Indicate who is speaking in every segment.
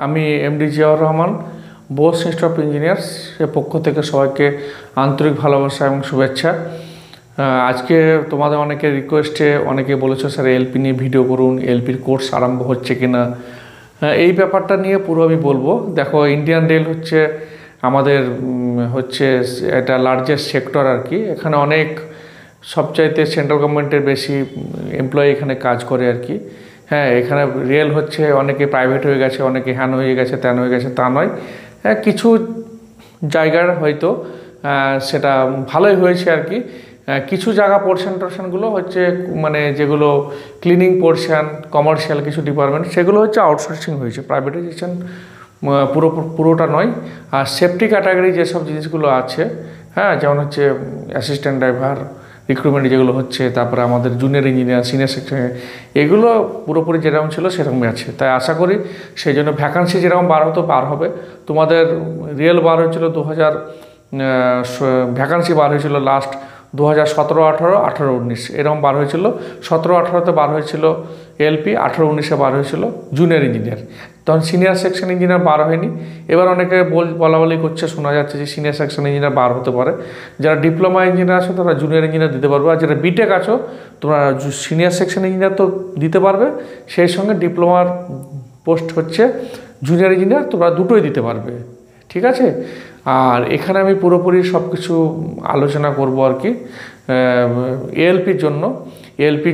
Speaker 1: আমি MD Ziaur Rahman, Bose institute of engineers এর পক্ষ থেকে সবাইকে আন্তরিক ভালোবাসা এবং শুভেচ্ছা। আজকে তোমাদের অনেকের রিকোয়েস্টে অনেকে বলেছো স্যার এলপি নিয়ে ভিডিও করুন, এলপির কোর্স আরম্ভ হচ্ছে কিনা। এই ব্যাপারটা নিয়ে পুরো আমি বলবো। দেখো, ইন্ডিয়ান রেল হচ্ছে আমাদের এটা লার্জেস্ট সেক্টর আর কি। এখানে অনেক সবচাইতে সেন্ট্রাল গভর্নমেন্টের বেশি এমপ্লয়ি এখানে কাজ করে আর কি। হ্যাঁ, এখানে রেল হচ্ছে অনেকে প্রাইভেট হয়ে গেছে, অনেকে হ্যান হয়ে গেছে, ত্যান হয়ে গেছে, তা নয়। হ্যাঁ, কিছু জায়গার হয়তো সেটা ভালোই হয়েছে আর কি। কিছু জায়গা পোর্শনগুলো হচ্ছে মানে যেগুলো ক্লিনিং পোর্শন, কমার্শিয়াল কিছু ডিপার্টমেন্ট, সেগুলো হচ্ছে আউটসোর্সিং হয়েছে, প্রাইভেটাইজেশন পুরোটা নয়। আর সেফটি ক্যাটাগরি যেসব জিনিসগুলো আছে, হ্যাঁ, যেমন হচ্ছে অ্যাসিস্ট্যান্ট ড্রাইভার রিক্রুটমেন্ট যেগুলো হচ্ছে, তারপরে আমাদের জুনিয়র ইঞ্জিনিয়ার, সিনিয়র সেকশনে, এগুলো পুরোপুরি যেরকম ছিল সেরকমই আছে। তাই আশা করি সেই জন্য ভ্যাকান্সি যেরকম বার হতো বার হবে। তোমাদের রিয়েল বার হয়েছিল 2000 ভ্যাকান্সি বার হয়েছিল লাস্ট 2017, 18, 18, 19 এরকম বার হয়েছিল। 17, 18তে বার হয়েছিল এলপি, 18, 19-এ বার হয়েছিল জুনিয়র ইঞ্জিনিয়ার। তখন সিনিয়র সেকশন ইঞ্জিনিয়ার বার হয়নি। এবার অনেকে বলা করছে, শোনা যাচ্ছে যে সিনিয়র সেকশন ইঞ্জিনিয়ার বার হতে পারে। যারা ডিপ্লোমা ইঞ্জিনিয়ার আছো তারা জুনিয়র ইঞ্জিনিয়ার দিতে পারবে, আর যারা বিটেক আছো তোমরা সিনিয়র সেকশন ইঞ্জিনিয়ার তো দিতে পারবে, সেই সঙ্গে ডিপ্লোমার পোস্ট হচ্ছে জুনিয়র ইঞ্জিনিয়ার, তোমরা দুটোই দিতে পারবে। ঠিক আছে? আর এখানে আমি পুরোপুরি সব কিছু আলোচনা করব আর কি। এএলপির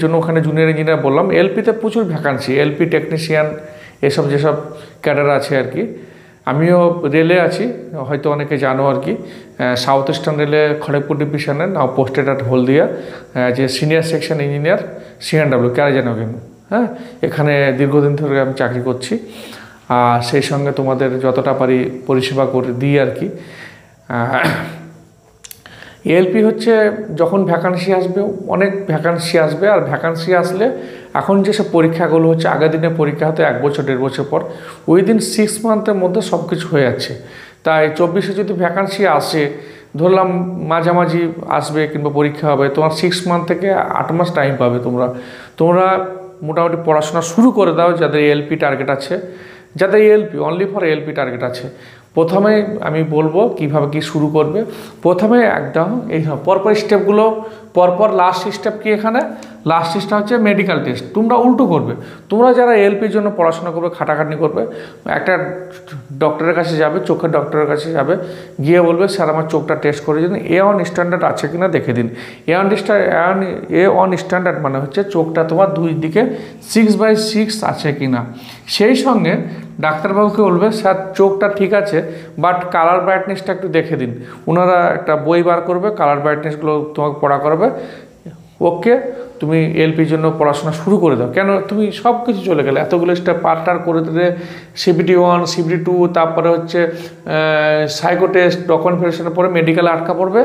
Speaker 1: জন্য ওখানে জুনিয়র ইঞ্জিনিয়ার বললাম। এলপিতে প্রচুর ভ্যাকান্সি, এলপি টেকনিশিয়ান এসব যেসব ক্যাডার আছে আর কি। আমিও রেলে আছি, হয়তো অনেকে জানো আর কি। সাউথ ইস্টার্ন রেলে খড়গপুর ডিভিশনে নাও পোস্টেড অ্যাট হলদিয়া যে সিনিয়র সেকশন ইঞ্জিনিয়ার সিএনডব্লিউ, কারা জানো কেন? হ্যাঁ, এখানে দীর্ঘদিন ধরে আমি চাকরি করছি। আর সেই সঙ্গে তোমাদের যতটা পারি পরিষেবা করে দিই আর কি। এএলপি হচ্ছে যখন ভ্যাকান্সি আসবে, অনেক ভ্যাকান্সি আসবে, আর ভ্যাকান্সি আসলে এখন যেসব পরীক্ষাগুলো হচ্ছে, আগের দিনে পরীক্ষা হতো 1 বছর 1.5 বছর পর, উইদিন 6 মান্থের মধ্যে সব কিছু হয়ে যাচ্ছে। তাই 24-এ যদি ভ্যাকান্সি আসে, ধরলাম মাঝামাঝি আসবে কিংবা পরীক্ষা হবে, তোমার 6 মান্থ থেকে 8 মাস টাইম পাবে। তোমরা মোটামুটি পড়াশোনা শুরু করে দাও, যাদের এএলপি টার্গেট আছে, যাদের ALP only for ALP target আছে। প্রথমে আমি বলবো কীভাবে কি শুরু করবে। প্রথমে একদম এই পরপর স্টেপগুলো, পরপর লাস্ট স্টেপ কি এখানে, লাস্ট স্টেপটা হচ্ছে মেডিকেল টেস্ট। তোমরা উল্টো করবে। তোমরা যারা এএলপির জন্য পড়াশোনা করবে, খাটাখাটনি করবে, একটা ডক্টরের কাছে যাবে, চোখের ডক্টরের কাছে যাবে, গিয়ে বলবে স্যার আমার চোখটা টেস্ট করে দিন, A1 স্ট্যান্ডার্ড আছে কিনা দেখে দিন। A1 স্ট্যান্ডার্ড মানে হচ্ছে চোখটা তোমার দুই দিকে 6/6 আছে কিনা। সেই সঙ্গে ডাক্তারবাবুকে বলবে স্যার চোখটা ঠিক আছে, বাট কালার ব্রাইটনেসটা একটু দেখে দিন। ওনারা একটা বই বার করবে, কালার ব্রাইটনেসগুলো তোমাকে পড়া করবে। ওকে, তুমি এলপির জন্য পড়াশোনা শুরু করে দাও। কেন তুমি সব কিছু চলে গেলে, এতগুলো স্টেপ পার্টার করে দিলে, CBT1, CBT2, তারপরে হচ্ছে সাইকো টেস্ট, ডকুমেন্ট ভেরিফিকেশনের পরে মেডিকেলে আটকা পড়বে।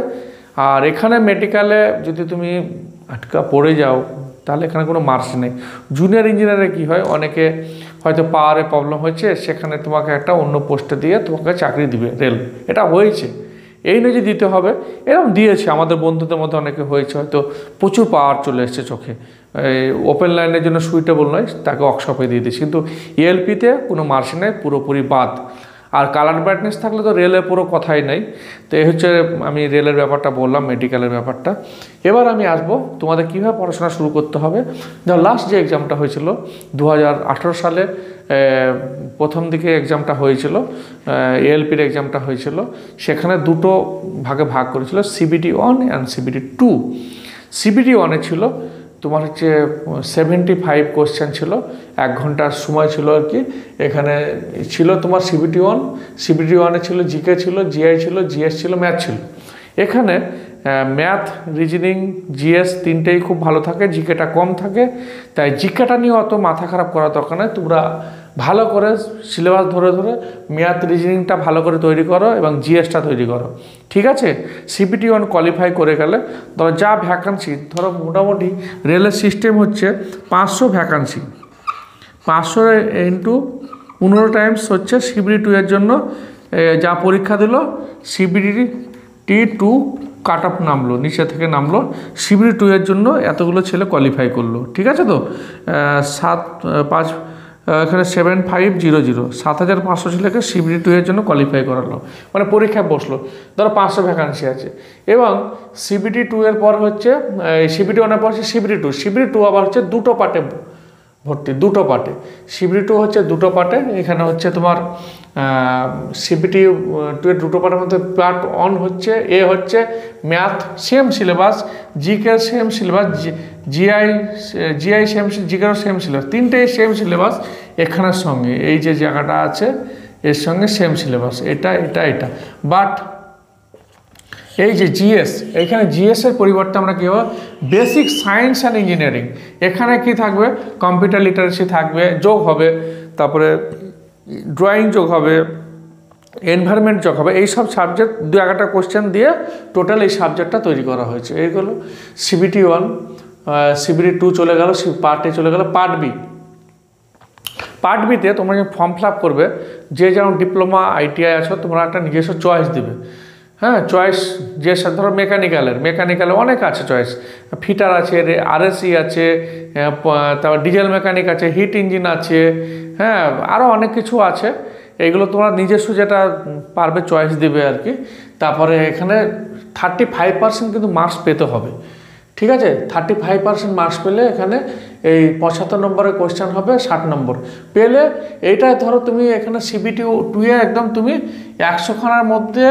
Speaker 1: আর এখানে মেডিকেলে যদি তুমি আটকা পড়ে যাও, তাহলে এখানে কোনো মার্কস নেই। জুনিয়র ইঞ্জিনিয়ারে কী হয়, অনেকে হয়তো পাওয়ারে প্রবলেম হয়েছে, সেখানে তোমাকে একটা অন্য পোস্টে দিয়ে তোমাকে চাকরি দিবে রেল, এটা হয়েছে। এই নয় যে দিতে হবে, এরকম দিয়েছে, আমাদের বন্ধুদের মধ্যে অনেকে হয়েছে, হয়তো প্রচুর পাওয়ার চলে এসছে চোখে, ওপেন লাইনের জন্য সুইটেবল নয়, তাকে ওয়ার্কশপে দিয়ে দিয়েছে। কিন্তু এএলপিতে কোনো মার্কস নেই, পুরোপুরি বাদ। আর কালার ব্রাইটনেস থাকলে তো রেলের পুরো কথাই নেই। তো এই হচ্ছে আমি রেলের ব্যাপারটা বললাম, মেডিকেলের ব্যাপারটা। এবার আমি আসবো তোমাদের কীভাবে পড়াশোনা শুরু করতে হবে। ধর লাস্ট যে এক্সামটা হয়েছিল 2018 সালে, প্রথম দিকে এক্সামটা হয়েছিল, এএলপির এক্সামটা হয়েছিল, সেখানে দুটো ভাগে ভাগ করেছিল, CBT1 অ্যান্ড CBT2। CBT1-এ ছিল তোমার হচ্ছে 75 কোশ্চেন ছিল, 1 ঘন্টার সময় ছিল আর কি। এখানে ছিল তোমার CBT1-এ ছিল জিকে ছিল, জিআই ছিল, জিএস ছিল, ম্যাথ ছিল। এখানে ম্যাথ, রিজনিং, জিএস তিনটেই খুব ভালো থাকে, জিকেটা কম থাকে। তাই জিকেটা নিয়ে অত মাথা খারাপ করা দরকার নেই। তোমরা ভালো করে সিলেবাস ধরে ম্যাথ, রিজনিংটা ভালো করে তৈরি করো এবং জিএসটা তৈরি করো। ঠিক আছে? CBT1 কোয়ালিফাই করে গেলে ধরো যা ভ্যাকান্সি, ধরো মোটামুটি রেলের সিস্টেম হচ্ছে 500 ভ্যাকান্সি, 500 ইন্টু 15 টাইমস হচ্ছে CBT2 এর জন্য যা পরীক্ষা দিল, CBT2 কাট অফ নামলো, নিচে থেকে নামলো, CBT2 এর জন্য এতগুলো ছেলে কোয়ালিফাই করলো। ঠিক আছে? তো 5 এখানে 7500, 7500 ছেলেকে CBT 2 এর জন্য কোয়ালিফাই করালো, মানে পরীক্ষায় বসলো। ধরো 500 ভ্যাকান্সি আছে, এবং CBT 2 এর পর হচ্ছে CBT 1 এর পর হচ্ছে CBT 2। CBT 2 আবার হচ্ছে দুটো পার্টে ভর্তি, দুটো পার্টে। CBT 2 হচ্ছে দুটো পার্টে। এখানে হচ্ছে তোমার CBT 2 এর দুটো পার্টের মধ্যে পার্ট 1 হচ্ছে হচ্ছে math same syllabus, GK same syllabus, GI same, জিকেও সেম সিলেবাস, তিনটেই সেম সিলেবাস এখানের সঙ্গে। এই যে জায়গাটা আছে এর সঙ্গে সেম সিলেবাস, এটা এটা এটা। বাট এই যে জিএস, এখানে জিএস এর পরিবর্তে আমরা কী হবে, বেসিক সায়েন্স অ্যান্ড ইঞ্জিনিয়ারিং, এখানে কি থাকবে, কম্পিউটার লিটারেসি থাকবে, যোগ হবে, তারপরে ড্রয়িং যোগ হবে, এনভায়রনমেন্ট যোগ হবে। এইসব সাবজেক্ট 2-1টা কোশ্চেন দিয়ে টোটাল এই সাবজেক্টটা তৈরি করা হয়েছে। এইগুলো CBT 1, CBT 2 চলে গেল, পার্ট এ চলে গেল। পার্ট বি, পার্ট বিতে তোমরা যে ফর্ম ফিল আপ করবে, যে যেমন ডিপ্লোমা ITI আছো, তোমরা একটা নিজস্ব চয়েস দিবে। হ্যাঁ, চয়েস যে ধরো মেকানিক্যালের অনেক আছে চয়েস, ফিটার আছে, RSE আছে, তারপর ডিজেল মেকানিক আছে, হিট ইঞ্জিন আছে, হ্যাঁ আরও অনেক কিছু আছে। এইগুলো তোমরা নিজস্ব যেটা পারবে চয়েস দিবে আর কি। তারপরে এখানে 35% কিন্তু মার্কস পেতে হবে, ঠিক আছে। 35% মার্কস পেলে এখানে এই 75 নম্বরের কোয়েশ্চেন হবে, 60 নম্বর পেলে এইটাই ধরো তুমি এখানে CBT 2 এ একদম তুমি 100 খানার মধ্যে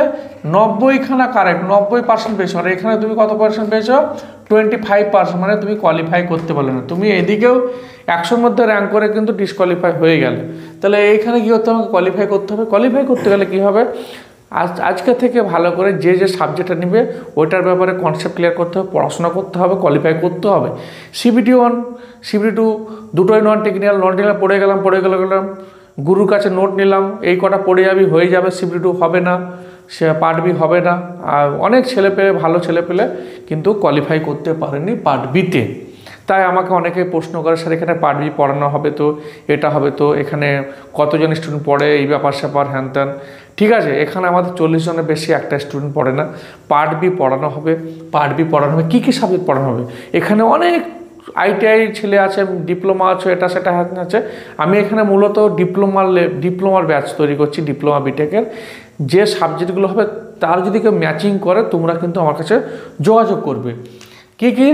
Speaker 1: 90 খানা কারেক্ট, 90% পেয়েছো। আর এখানে তুমি কত পার্সেন্ট পেয়েছো, 25%, মানে তুমি কোয়ালিফাই করতে পারলে না। তুমি এদিকেও 100-র মধ্যে র্যাঙ্ক করে কিন্তু ডিসকোয়ালিফাই হয়ে গেলে। তাহলে এইখানে কী করতে হবে, কোয়ালিফাই করতে হবে। কোয়ালিফাই করতে গেলে কী হবে, আজকে থেকে ভালো করে যে সাবজেক্টটা নিবে ওইটার ব্যাপারে কনসেপ্ট ক্লিয়ার করতে হবে, পড়াশোনা করতে হবে, কোয়ালিফাই করতে হবে। CBT 1, CBT 2 দুটোই নন টেকনিক্যাল পড়ে গেলাম, গুরুর কাছে নোট নিলাম, এই কটা পড়ে যাবি, হয়ে যাবে। CBT 2 হবে না, সে পার্ট বি হবে না। আর অনেক ভালো ছেলে পেলে কিন্তু কোয়ালিফাই করতে পারেনি পার্ট বিতে। তাই আমাকে অনেকে প্রশ্ন করে, স্যার এখানে পার্ট বি পড়ানো হবে তো, এটা হবে তো, এখানে কতজন স্টুডেন্ট পড়ে, এই ব্যাপার স্যাপার হ্যান ত্যান। ঠিক আছে, এখানে আমাদের 40 জনের বেশি একটা স্টুডেন্ট পড়ে না। পার্ট বি পড়ানো হবে। কী কী সাবজেক্ট পড়ানো হবে, এখানে অনেক ITI ছেলে আছে, ডিপ্লোমা আছে, এটা সেটা আছে। আমি এখানে মূলত ডিপ্লোমার ব্যাচ তৈরি করছি, ডিপ্লোমা বিটেকের। যে সাবজেক্টগুলো হবে তার যদি কেউ ম্যাচিং করে, তোমরা কিন্তু আমার কাছে যোগাযোগ করবে। কি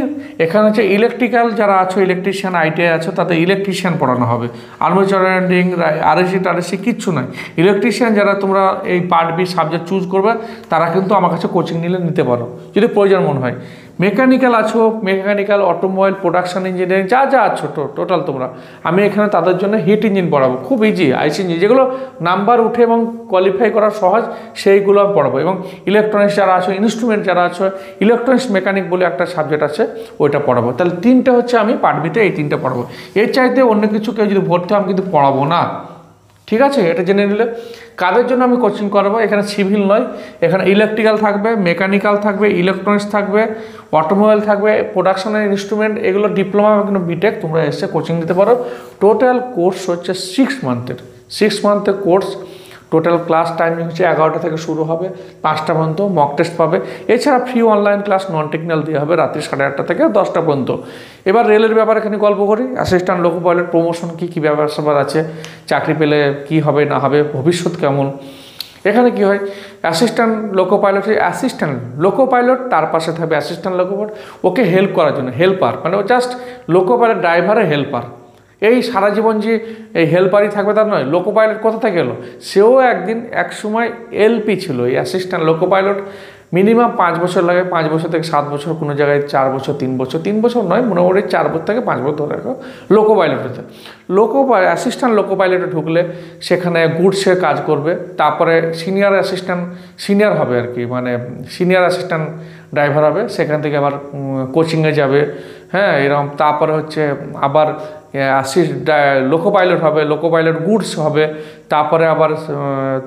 Speaker 1: এখানে হচ্ছে ইলেকট্রিক্যাল যারা আছো, ইলেকট্রিশিয়ান ITI আছে, তাদের ইলেকট্রিশিয়ান পড়ানো হবে। আর্মেচার ওয়্যারিং, RSE কিচ্ছু নাই। ইলেকট্রিশিয়ান যারা তোমরা এই পার্ট বি সাবজেক্ট চুজ করবে, তারা কিন্তু আমার কাছে কোচিং নিতে পারো যদি প্রয়োজন মনে হয়। মেকানিক্যাল আছো, মেকানিক্যাল, অটোমোবাইল, প্রোডাকশন ইঞ্জিনিয়ারিং যা আছো টোটাল তোমরা, আমি এখানে তাদের জন্য হিট ইঞ্জিন পড়াবো, খুব ইজি। IC ইঞ্জিন যেগুলো নাম্বার উঠে এবং কোয়ালিফাই করা সহজ, সেইগুলো আমি পড়াবো। এবং ইলেকট্রনিক্স যারা আছো, ইনস্ট্রুমেন্ট যারা আছো, ইলেকট্রনিক্স মেকানিক বলে একটা সাবজেক্ট আছে, ওইটা পড়াবো। তাহলে 3টে হচ্ছে আমি পার্ট বিতে এই 3টে পড়াবো। এর চাইতে অন্য কিছু কেউ যদি ভর্তি হয় আমি কিন্তু পড়াবো না, ঠিক আছে। এটা জেনে নিলে কাদের জন্য আমি কোচিং করাবো। এখানে সিভিল নয়, এখানে ইলেকট্রিক্যাল থাকবে, মেকানিক্যাল থাকবে, ইলেকট্রনিক্স থাকবে, অটোমোবাইল থাকবে, প্রোডাকশনের ইনস্ট্রুমেন্ট, এগুলো ডিপ্লোমা কিন্তু বিটেক তোমরা এসে কোচিং দিতে পারো। টোটাল কোর্স হচ্ছে 6 মান্থের কোর্স। টোটাল ক্লাস টাইমিং হচ্ছে 11টা থেকে শুরু হবে, 5টা পর্যন্ত মক টেস্ট পাবে। এছাড়া free online class non technical দেওয়া হবে রাত্রি 8:30 থেকে 10টা পর্যন্ত। এবার রেলের ব্যাপারে এখানে গল্প করি। অ্যাসিস্ট্যান্ট লোকো পাইলট প্রমোশন কী ব্যাপার স্যাপার আছে, চাকরি পেলে কি হবে না হবে, ভবিষ্যৎ কেমন। এখানে কি হয়, অ্যাসিস্ট্যান্ট লোকো পাইলট, তার পাশে থাকবে অ্যাসিস্ট্যান্ট লোকো পাইলট, ওকে হেল্প করার জন্য, হেল্পার, মানে ও জাস্ট লোকো পাইলট ড্রাইভারের হেল্পার। এই সারা জীবন যে এই হেল্পারই থাকবে তার নয়। লোকো পাইলট কোথা থেকে এলো, সেও এক সময় LP ছিল। এই অ্যাসিস্ট্যান্ট লোকো পাইলট মিনিমাম 5 বছর লাগে, 5 বছর থেকে 7 বছর, কোনো জায়গায় 4 বছর, 3 বছর নয়, মোটামুটি 4 বছর থেকে 5 বছর ধরে রাখো লোকো পাইলট হচ্ছে। অ্যাসিস্ট্যান্ট লোকো পাইলটে ঢুকলে সেখানে গুডসে কাজ করবে। তারপরে সিনিয়র হবে আর কি, মানে সিনিয়র অ্যাসিস্ট্যান্ট ড্রাইভার হবে, সেখান থেকে আবার কোচিংয়ে যাবে। হ্যাঁ, এরকম। তারপরে হচ্ছে আবার লোকো পাইলট হবে, লোকো পাইলট গুডস হবে। তারপরে আবার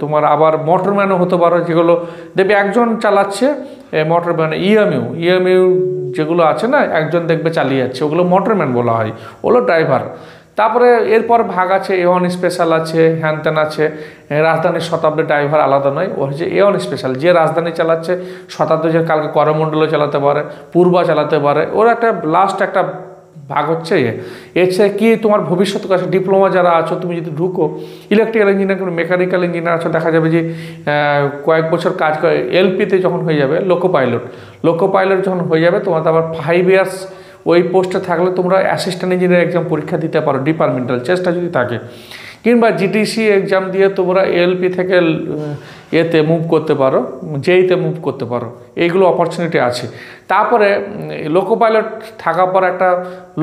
Speaker 1: তোমার আবার মোটরম্যানও হতে পারো, যেগুলো দেখবে একজন চালাচ্ছে মোটরম্যান। ইএমইউ যেগুলো আছে না, একজন দেখবে চালিয়ে যাচ্ছে, ওগুলো মোটরম্যান বলা হয়, ওগুলো ড্রাইভার। তারপরে এরপর ভাগ আছে, A1 স্পেশাল আছে, হ্যানত্যান আছে। রাজধানীর শতাব্দী ড্রাইভার আলাদা নয়, ও হচ্ছে A1 স্পেশাল, যে রাজধানী চালাচ্ছে, শতাব্দী যে কালকে করমণ্ডলও চালাতে পারে, পূর্বা চালাতে পারে। ওর একটা লাস্ট একটা ভাগ হচ্ছে এছাড়া কি তোমার ভবিষ্যৎ কাছে ডিপ্লোমা যারা আছো, তুমি যদি ঢুকো ইলেকট্রিক্যাল ইঞ্জিনিয়ার, মেকানিক্যাল ইঞ্জিনিয়ার আছো, দেখা যাবে যে কয়েক বছর কাজ করে এলপিতে যখন হয়ে যাবে লোকো পাইলট যখন হয়ে যাবে, তোমার আবার 5 ইয়ার্স ওই পোস্টে থাকলে তোমরা অ্যাসিস্ট্যান্ট ইঞ্জিনিয়ার এক্সাম পরীক্ষা দিতে পারো, ডিপার্টমেন্টাল চেষ্টা যদি থাকে, কিংবা জিটিসি এক্সাম দিয়ে তোমরা এলপি থেকে এতে মুভ করতে পারো, জেইতে মুভ করতে পারো, এইগুলো অপরচুনিটি আছে। তারপরে লোকো পাইলট থাকার পর একটা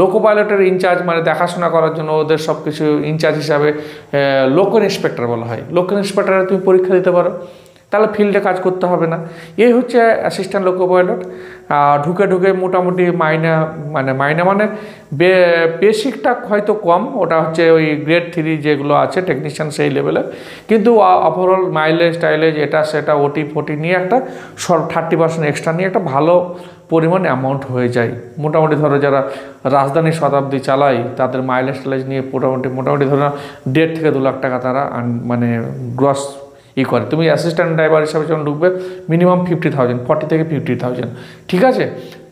Speaker 1: লোকো পাইলটের ইনচার্জ, মানে দেখাশোনা করার জন্য ওদের সব কিছু ইনচার্জ হিসাবে লোকো ইন্সপেক্টর বলা হয়, লোকো ইন্সপেক্টরে তুমি পরীক্ষা দিতে পারো, তাহলে ফিল্ডে কাজ করতে হবে না। এই হচ্ছে অ্যাসিস্ট্যান্ট লোকো পাইলট। ঢুকে মোটামুটি মাইনা মানে বেসিকটা হয়তো কম, ওটা হচ্ছে ওই গ্রেড 3 যেগুলো আছে টেকনিশিয়ান সেই লেভেলে, কিন্তু ওভারঅল মাইলেজ টাইলেজ এটা সেটা ওটি ফোটি নিয়ে একটা 30% এক্সট্রা নিয়ে একটা ভালো পরিমাণ অ্যামাউন্ট হয়ে যায়। মোটামুটি ধরো যারা রাজধানী শতাব্দী চালায় তাদের মাইলেজ টাইলেজ নিয়ে মোটামুটি ধরো 1.5 থেকে 2 লাখ টাকা তারা মানে গ্রস করে। তুমি অ্যাসিস্ট্যান্ট ড্রাইভার হিসাবে যখন ঢুকবে মিনিমাম 50,000, 40 থেকে 50,000, ঠিক আছে?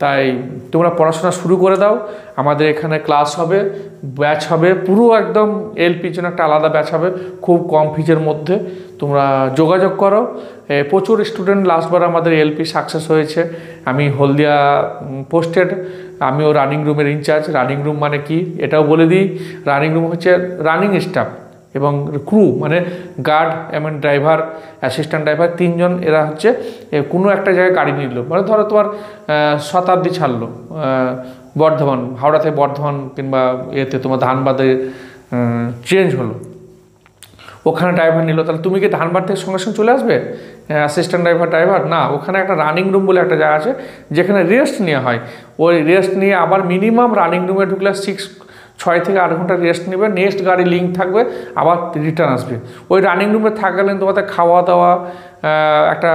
Speaker 1: তাই তোমরা পড়াশোনা শুরু করে দাও। আমাদের এখানে ক্লাস হবে, ব্যাচ হবে, পুরো একদম এলপির জন্য একটা আলাদা ব্যাচ হবে, খুব কম ফিজের মধ্যে। তোমরা যোগাযোগ করো। প্রচুর স্টুডেন্ট লাস্টবার আমাদের এলপি সাকসেস হয়েছে। আমি হলদিয়া পোস্টেড, আমিও রানিং রুমের ইনচার্জ। রানিং রুম মানে কি এটাও বলে দিই, রানিং রুম হচ্ছে রানিং স্টাফ এবং ক্রু, মানে গার্ড এবং ড্রাইভার, অ্যাসিস্ট্যান্ট ড্রাইভার, 3 জন। এরা হচ্ছে কোনো একটা জায়গায় গাড়ি নিল, মানে ধরো তোমার শতাব্দী ছাড়লো বর্ধমান, হাওড়া থেকে বর্ধমান কিংবা এতে তোমার ধানবাদে চেঞ্জ হলো, ওখানে ড্রাইভার নিল, তাহলে তুমি কি ধানবাদ থেকে সঙ্গে সঙ্গে চলে আসবে অ্যাসিস্ট্যান্ট ড্রাইভার? না, ওখানে একটা রানিং রুম বলে একটা জায়গা আছে যেখানে রেস্ট নেওয়া হয়। ওই রেস্ট নিয়ে আবার মিনিমাম রানিং রুমে ঢুকলে 6 থেকে 8 ঘন্টা রেস্ট নেবে, নেক্সট গাড়ি লিঙ্ক থাকবে, আবার রিটার্ন আসবে। ওই রানিং রুমে থাকলে তোমাদের খাওয়া দাওয়া একটা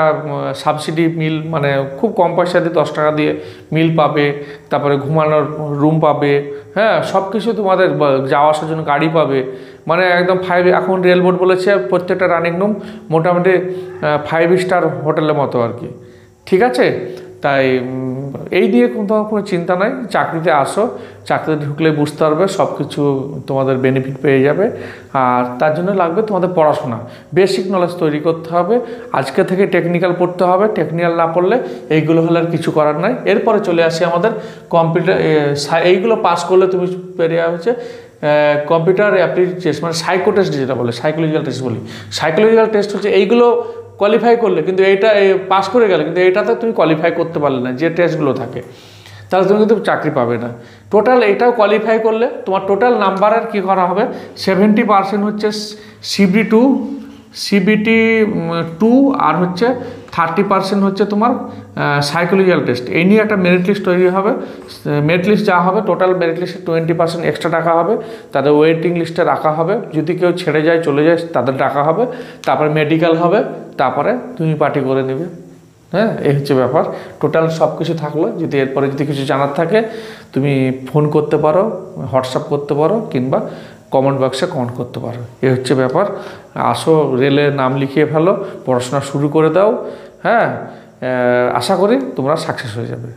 Speaker 1: সাবসিডি মিল, মানে খুব কম পয়সা দিয়ে 10 টাকা দিয়ে মিল পাবে, তারপরে ঘুমানোর রুম পাবে, হ্যাঁ, সব কিছু তোমাদের যাওয়া আসার জন্য গাড়ি পাবে, মানে একদম 5। এখন রেল বোর্ড বলেছে প্রত্যেকটা রানিং রুম মোটামুটি 5 স্টার হোটেলের মতো আর কি, ঠিক আছে? তাই এই নিয়ে কোনো চিন্তা নাই, চাকরিতে আসো, চাকরিতে ঢুকলে বুঝতে পারবে সব কিছু, তোমাদের বেনিফিট পেয়ে যাবে। আর তার জন্য লাগবে তোমাদের পড়াশোনা, বেসিক নলেজ তৈরি করতে হবে। আজকে থেকে টেকনিক্যাল পড়তে হবে, টেকনিক্যাল না পড়লে এইগুলো হলে আর কিছু করার নাই। এরপরে চলে আসি আমাদের কম্পিউটার, এইগুলো পাস করলে তুমি পেরিয়ে হচ্ছে কম্পিউটার অ্যাপ্টিটিউড টেস্ট, মানে সাইকো টেস্ট যেটা বলে, সাইকোলজিক্যাল টেস্ট বলি। সাইকোলজিক্যাল টেস্ট হচ্ছে এইগুলো কোয়ালিফাই করলে, কিন্তু এইটা পাস করে গেলে কিন্তু এইটাতে তুমি কোয়ালিফাই করতে পারলে না, যে টেস্টগুলো থাকে, তাহলে তুমি কিন্তু চাকরি পাবে না। টোটাল এটাও কোয়ালিফাই করলে তোমার টোটাল নাম্বারের কী করা হবে, 70% হচ্ছে সিবিটি 2 আর হচ্ছে 30% হচ্ছে তোমার সাইকোলজিক্যাল টেস্ট। এই নিয়ে একটা মেরিট লিস্ট তৈরি হবে। মেরিট লিস্ট যা হবে, টোটাল মেরিট লিস্টে 20% এক্সট্রা টাকা হবে, তাদের ওয়েটিং লিস্টে রাখা হবে। যদি কেউ ছেড়ে যায় চলে যায় তাদের ডাকা হবে, তারপরে মেডিকেল হবে, তারপরে তুমি পার্টি করে নেবে। হ্যাঁ, এই হচ্ছে ব্যাপার। টোটাল সব কিছু থাকলো। যদি এরপরে যদি কিছু জানার থাকে তুমি ফোন করতে পারো, হোয়াটসঅ্যাপ করতে পারো, কিংবা কমেন্ট বক্সে কমেন্ট করতে পারো। এই হচ্ছে ব্যাপার। আসো, রেলে নাম লিখিয়ে ফেলো, পড়াশোনা শুরু করে দাও। হ্যাঁ, আশা করি তোমরা সাকসেস হয়ে যাবে।